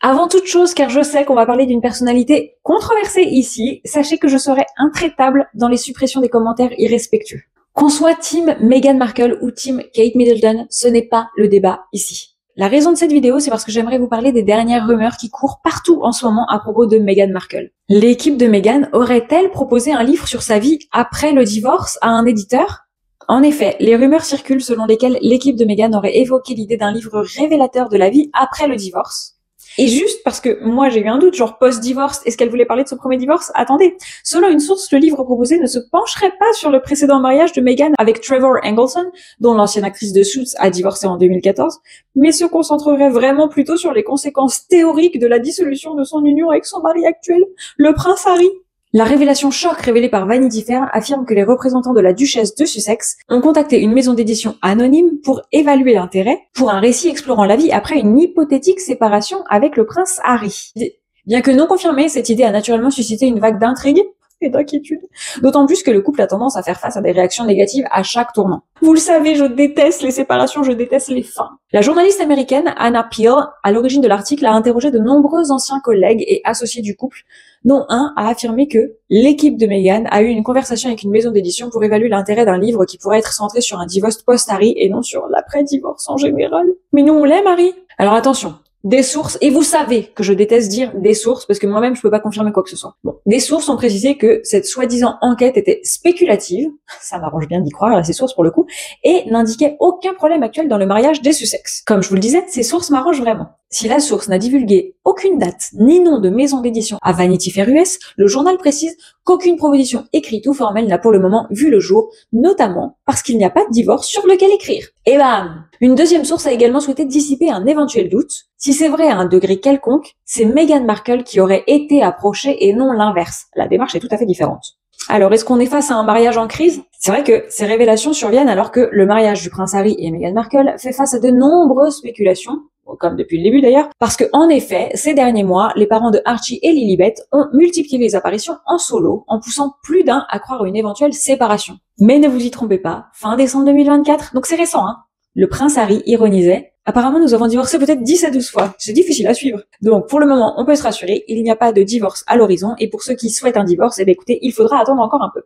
Avant toute chose, car je sais qu'on va parler d'une personnalité controversée ici, sachez que je serai intraitable dans les suppressions des commentaires irrespectueux. Qu'on soit team Meghan Markle ou team Kate Middleton, ce n'est pas le débat ici. La raison de cette vidéo, c'est parce que j'aimerais vous parler des dernières rumeurs qui courent partout en ce moment à propos de Meghan Markle. L'équipe de Meghan aurait-elle proposé un livre sur sa vie après le divorce à un éditeur ? En effet, les rumeurs circulent selon lesquelles l'équipe de Meghan aurait évoqué l'idée d'un livre révélateur de la vie après le divorce. Et juste parce que moi j'ai eu un doute, genre post-divorce, est-ce qu'elle voulait parler de son premier divorce? Attendez, selon une source, le livre proposé ne se pencherait pas sur le précédent mariage de Meghan avec Trevor Engelson, dont l'ancienne actrice de Suits a divorcé en 2014, mais se concentrerait vraiment plutôt sur les conséquences théoriques de la dissolution de son union avec son mari actuel, le prince Harry. La révélation choc révélée par Vanity Fair affirme que les représentants de la duchesse de Sussex ont contacté une maison d'édition anonyme pour évaluer l'intérêt pour un récit explorant la vie après une hypothétique séparation avec le prince Harry. Bien que non confirmée, cette idée a naturellement suscité une vague d'intrigue et d'inquiétude. D'autant plus que le couple a tendance à faire face à des réactions négatives à chaque tournant. Vous le savez, je déteste les séparations, je déteste les fins. La journaliste américaine Anna Peel, à l'origine de l'article, a interrogé de nombreux anciens collègues et associés du couple, dont un a affirmé que l'équipe de Meghan a eu une conversation avec une maison d'édition pour évaluer l'intérêt d'un livre qui pourrait être centré sur un divorce post-Harry et non sur l'après-divorce en général. Mais nous on l'aime, Harry. Alors attention. Des sources, et vous savez que je déteste dire des sources parce que moi-même je peux pas confirmer quoi que ce soit. Bon, des sources ont précisé que cette soi-disant enquête était spéculative, ça m'arrange bien d'y croire à ces sources pour le coup, et n'indiquait aucun problème actuel dans le mariage des Sussex. Comme je vous le disais, ces sources m'arrangent vraiment. Si la source n'a divulgué aucune date ni nom de maison d'édition à Vanity Fair US, le journal précise qu'aucune proposition écrite ou formelle n'a pour le moment vu le jour, notamment parce qu'il n'y a pas de divorce sur lequel écrire. Et bam! Une deuxième source a également souhaité dissiper un éventuel doute. Si c'est vrai à un degré quelconque, c'est Meghan Markle qui aurait été approchée et non l'inverse. La démarche est tout à fait différente. Alors, est-ce qu'on est face à un mariage en crise? C'est vrai que ces révélations surviennent alors que le mariage du prince Harry et Meghan Markle fait face à de nombreuses spéculations, comme depuis le début d'ailleurs, parce que en effet, ces derniers mois, les parents de Archie et Lilibet ont multiplié les apparitions en solo, en poussant plus d'un à croire une éventuelle séparation. Mais ne vous y trompez pas, fin décembre 2024, donc c'est récent, hein. Le prince Harry ironisait: apparemment, nous avons divorcé peut-être 10 à 12 fois. C'est difficile à suivre. Donc, pour le moment, on peut se rassurer, il n'y a pas de divorce à l'horizon, et pour ceux qui souhaitent un divorce, eh bien, écoutez, il faudra attendre encore un peu.